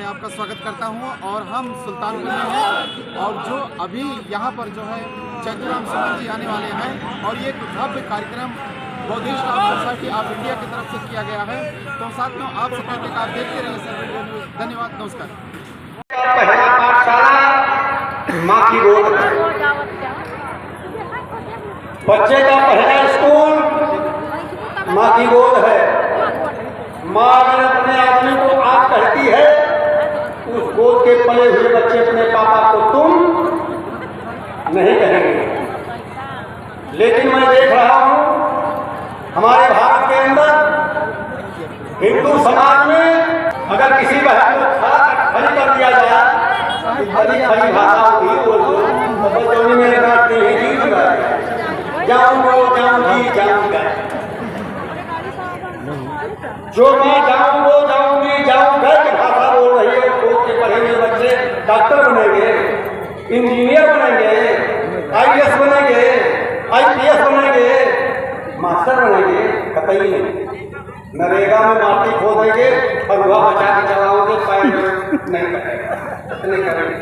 आपका स्वागत करता हूं और हम सुल्तानपुर में हैं और जो अभी यहां पर जो है चैतुराम सुमन जी आने वाले हैं और ये भव्य कार्यक्रम बौद्धिस्ट सोसाइटी ऑफ इंडिया की तरफ से किया गया है। तो साथ में आप सब आप देखते रहिए सर वीडियो न्यूज़। धन्यवाद, नमस्कार। पहला पाठशाला माँ की गोद है। बच्चे का पहला स्कूल माँ की गोद है। माँ अगर अपने आदमी को आप कहती है, उस गोद के पले हुए बच्चे अपने पापा को तुम नहीं कहेंगे। लेकिन मैं देख रहा हूँ हमारे भारत के अंदर हिंदू समाज में अगर किसी बहन को खड़ी कर दिया जाए, खड़ी खड़ी भाषा होगी तो मेरे बात नहीं जीत गए, जाऊंगी जाऊंगा। जो मैं जाऊंगी जाऊंगा की भाषा बोल रही है, गोद के पढ़े हुए बच्चे डॉक्टर बनेंगे, इंजीनियर बनेंगे, IAS बनेंगे, IPS बनेंगे, मास्टर बनेंगे, कतई नहीं। नरेगा में माटी खोदेंगे और वह बचा के चलाओगे, पैर नहीं करेंगे।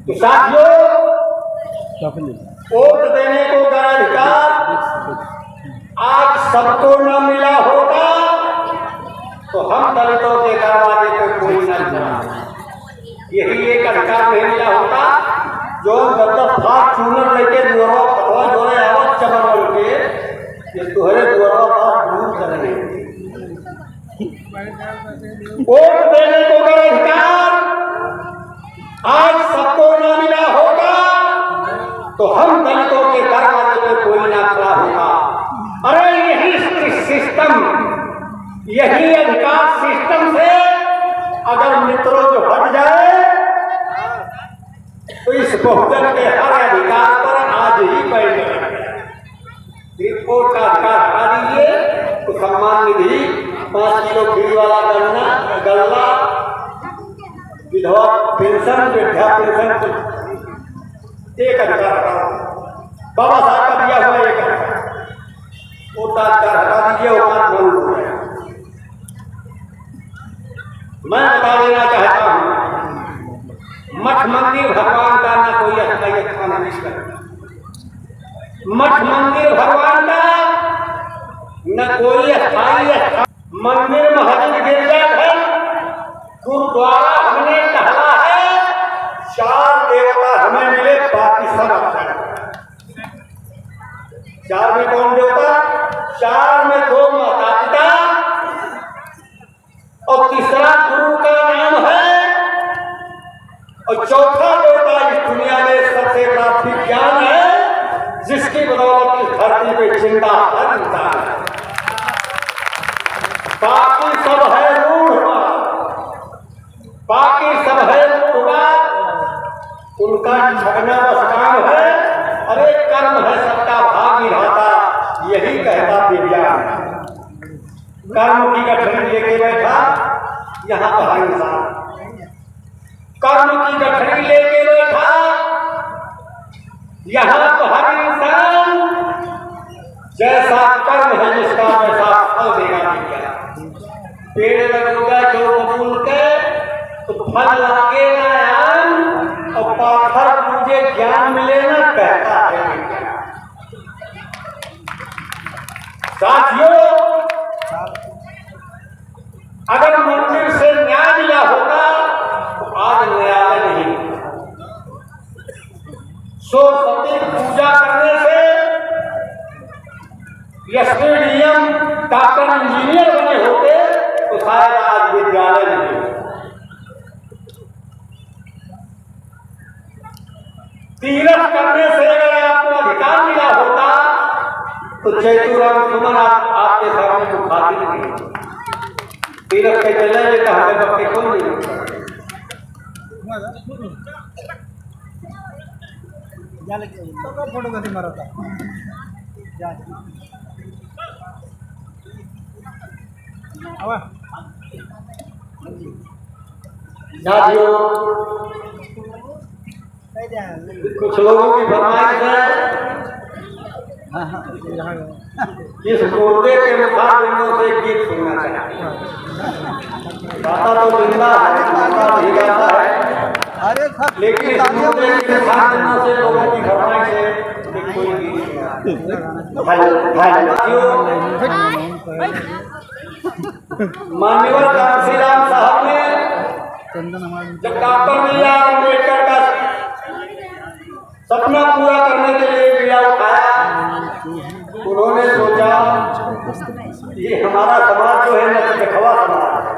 तो साथियों, वोट देने को अधिकार आज सबको न मिला होगा तो हम दलितों के दरवाजे को कोई न चला। यही एक अधिकार नहीं मिला होता जो 10 फाट चूनर लेके जोरे आवत चमन बोल के ये तुहरे द्वारा बात दूर करेंगे। वोट देने को अधिकार आज सबको न मिला होगा तो हम दलितों के दरवाजे पे कोई ना खड़ा होगा। अरे यही सिस्टम, यही अधिकार सिस्टम से अगर मित्रों जो हट जाए तो इस बहुजन के हर अधिकार पर आज ही बैठ जाए। रिपोर्ट का अधिकार हटा दीजिए तो सम्मान निधि 5 किलो घी वाला गल्ला, विधवा पेंशन, वृद्धा पेंशन एक अधिकार हटा। बाबा साहब का दिया हुआ एक अधिकार वो अधिकार हटा दीजिए, वो बात बंद हो जाए। मैं बता देना चाहता हूँ, मठ मंदिर भगवान का ना कोई अस्थायी स्थान नहीं करता। मठ मंदिर भगवान का न कोई अस्थायी स्थान। मंदिर मस्जिद गिरजाघर गुरुद्वारा हमने टहला है, 4 देवता हमें मिले, बाकी सब अच्छा। 4 में कौन देवता? 4 में 2 माता पिता और तीसरा गुरु का नाम है और चौथा देवता इस दुनिया में सबसे बड़ा विज्ञान है, जिसकी बदौलत इस धरती पे जिंदा हर इंसान है। बाकी सब है रूढ़, बाकी सब है रूढ़, उनका ठगना बस काम है। अरे कर्म है सबका भाग विधाता, यही कहता विज्ञान। कर्म की गठरी लेके बैठा यहाँ पर इंसान, कर्म की गठरी लेके बैठा यहाँ तो हर इंसान। जैसा कर्म है जिसका वैसा फल देगा विज्ञान। पेड़ लगेगा जो बबूल के तो फल लगे ना आम, और पाथर मुझे ज्ञान मिले ना कहता है विज्ञान। साथियों, अगर मंदिर से न्याय मिला होगा तो आज न्यायालय नहीं। सरस्वती पूजा करने से SPDM डॉक्टर इंजीनियर बने होते तो शायद आज विद्यालय नहीं। तीरथ करने से अगर आपको अधिकार मिला होता तो चैतुराम सुमन आपके सामने मुखातिब नहीं। तीरथ के चले हमें बच्चे कौन नहीं फोटो कभी मारा था। कुछ लोगों की फरमाइश है इस मुर्दे के मुखाबिलों से गीत सुनना चाहिए। गाता तो जिंदा है, गाता नहीं गाता है, अरे सब लेकिन इस मुद्दे के साथ से लोगों की फरमाइश है कि कोई गीत मान्यवर कांशीराम साहब ने जब डॉक्टर भैया अम्बेडकर का सपना पूरा करने के लिए बीड़ा उठाया, उन्होंने सोचा ये हमारा समाज जो है न दिखवा समाज है,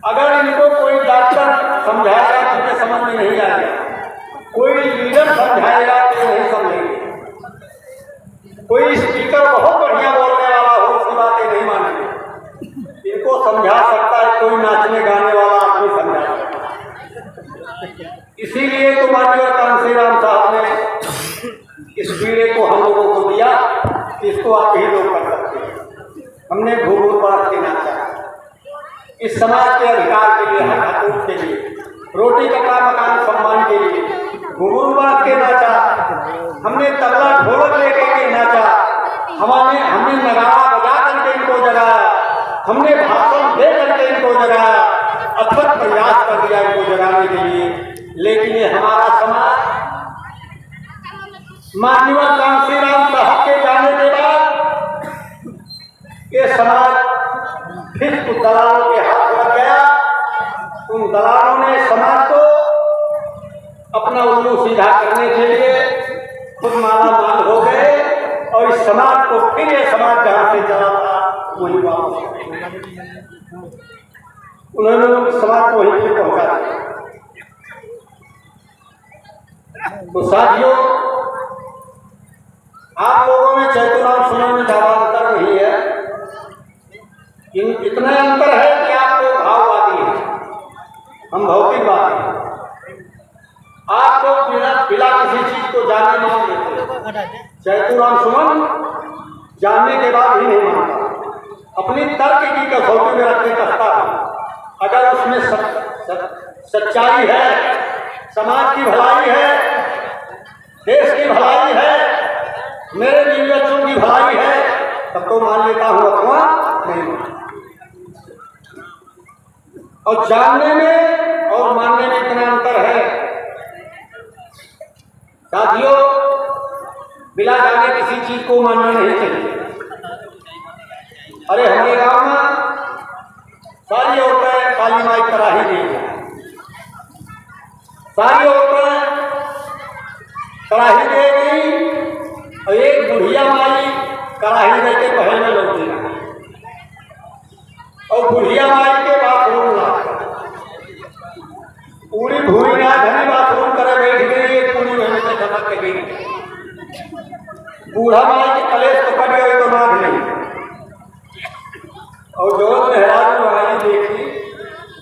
अगर इनको कोई डॉक्टर समझाएगा तो उन्हें समझ में नहीं आएगा, कोई लीडर समझाएगा तो नहीं समझेंगे, कोई स्पीकर बहुत बढ़िया बोलने वाला हो उसकी बातें नहीं मानेंगे, इनको समझा सकता है कोई नाचने गाने वाला आदमी समझा सकता है। इसीलिए तो माननीय कांशीराम साहब ने इस बीड़े को हम लोगों को दिया कि इसको आप ही लोग कर सकते हैं। हमने घूमूर बात के नाचा, इस समाज के अधिकार के लिए, हक हकूक के लिए, रोटी कपड़ा मकान सम्मान के लिए घूमूर बात के नाचा, हमने तबला ढोलक लेके के नाचा, हमने नगाड़ा बजा करके इनको जगाया, हमने भाषण दे करके इनको जगाया, अथक प्रयास कर दिया इनको जगाने के लिए, लेकिन ये हमारा समाज माननीय कांशीराम साहब के जाने के बाद ये समाज फिर उन दलालों के हाथ लग गया। उन दलालों ने समाज को अपना उल्लू सीधा करने के लिए खुद माला माल हो गए और इस समाज को फिर ये समाज जहाँ से चला था वही वापस उन्होंने समाज को वहीं पे पहुंचा दिया। तो साथियों, आप लोगों में चैतुराम सुनने में ज़्यादा अंतर नहीं है, इतना अंतर है कि आप लोग भाववादी हैं, हम भौतिकवादी हैं। आप लोग बिना किसी चीज को जाने मान लेते हैं, चैतुराम सुमन जानने के बाद भी नहीं मानता, अपनी तर्क की कसौटी में रखने कसता है। अगर उसमें सच्चाई है, समाज की भलाई है, देश की भलाई है, मेरे बीवी बच्चों की भलाई है, तब तो मान लेता हूँ, अथवा नहीं। और जानने में और मानने में इतना अंतर है साथियों, बिना जाने किसी चीज को मानना नहीं चाहिए। अरे हमारे गांव में सारी औरतें काली माई कराही गई है, सारी औरतें कराही दे गई और एक बुढ़िया माई कराही दे के पहल में लौटी और बुढ़िया माई के बाथरूम ला पूरी भूरी ना धनी बाथरूम करे बैठ गई, एक पूरी वहीं से खपक के गई। बूढ़ा माई के कलेश तो कट गए तो नाथ नहीं। और जो मेहराज माई देखी,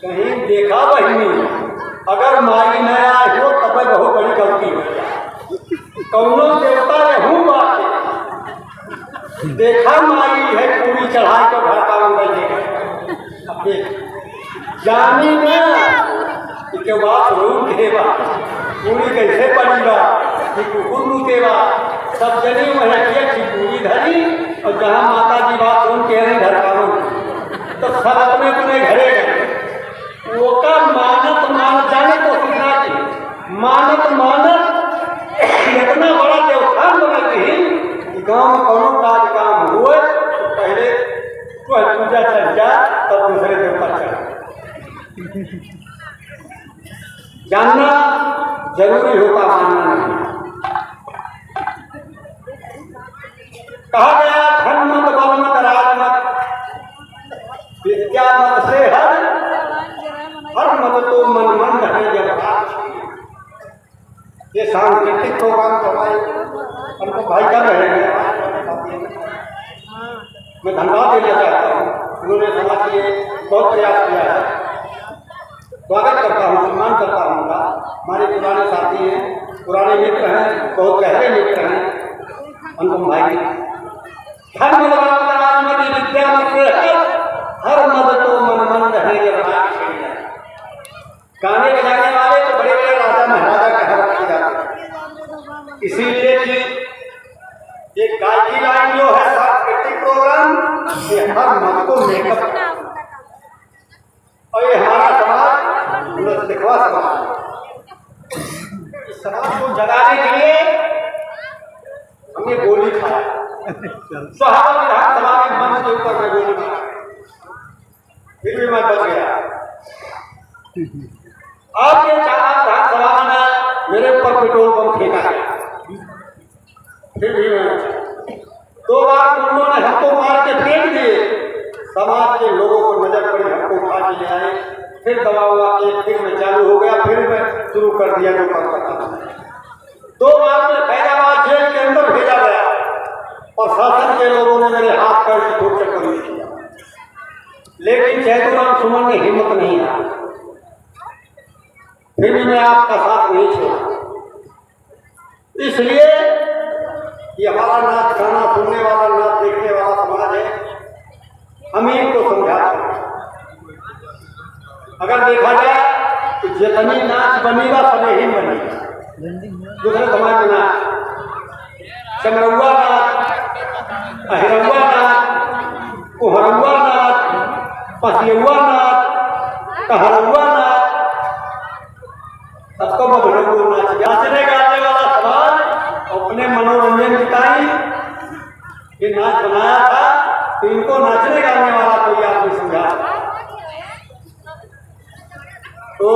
कहीं देखा बहिनी, अगर माई न आई हो तब बहुत बड़ी गलती हो जाए। कौनो देवता ने हूँ बात देखा माई है पूरी चढ़ाई तो घाटा मंगल देख जानी में कि बात रूम देवा पूरी कैसे पड़ेगा कि कुकुर मुकेवा सब जनी महकिया की पूरी धरी और जहाँ माता की बात रूम के नहीं धरकावन तो सब अपने अपने घरे गए। वो का मानत मान जाने को सीखना चाहिए। मानत इतना बड़ा देवस्थान बनाती है कि गाँव में कौनो काज काम हुए तो पहले पूजा चल जाए तब दूसरे देवता चल। जानना जरूरी होता, मानना नहीं। कहा गया धन मत बल मत राज मत विद्या मत से हर मत तो मन मंद है जब ये सांस्कृतिक प्रोग्राम करवाए हमको भाई कर रहे हैं। मैं धन्यवाद देना चाहता हूँ, उन्होंने समाज के लिए बहुत प्रयास किया है। स्वागत करता हूँ, सम्मान करता हूँ उनका। हमारे पुराने साथी हैं, पुराने मित्र हैं, बहुत गहरे मित्र हैं अनुपम भाई। धर्म मत विद्या मत हर मत तो मन मंद है। गाने बजाने वाले तो बड़े बड़े राजा महाराजा कहा रखे जाते, इसीलिए कि ये गायकी लाइन जो है सांस्कृतिक प्रोग्राम ये हर मत को मेकअप और ये हमारा समाज लिखवा समाज, इस समाज को जगाने के लिए हमने गोली खाया। सहारा विधानसभा के मंच के ऊपर मैं गोली खाया, फिर भी मैं बच गया। आपके चार विधानसभा में मेरे ऊपर पेट्रोल बम फेंका गया, फिर भी मैं बचा। 2 बार उन्होंने हमको मार के फेंक दिए, समाज के लोगों को नजर पड़ी, हमको उठा के ले आए, फिर दवा हुआ के फिर मैं चालू हो गया, फिर मैं शुरू कर दिया जो काम करता था। 2 बार में फैजाबाद जेल के अंदर भेजा गया और शासन के लोगों ने मेरे हाथ पैर की ठोक चक्कर नहीं किया, लेकिन जयदुराम सुमन ने हिम्मत नहीं है, फिर भी मैं आपका साथ नहीं छोड़ा। इसलिए ये हमारा नाच गाना सुनने वाला, नाच देखने वाला समाज है, हम इनको समझाते हैं। अगर देखा जाए तो जितनी नाच बनेगा सब ही बनेगा। दूसरे समाज में नाच, चमरौआ नाच, अहिरौआ नाच, कोहरौआ नाच, पसियौआ नाच, कहरौआ नाच, सबको बबलू नाच। नाचने गाने वाला समाज अपने मनोरंजन बिताई ये नाच बनाया था, तो इनको नाचने गाने वाला कोई आप नहीं समझा। तो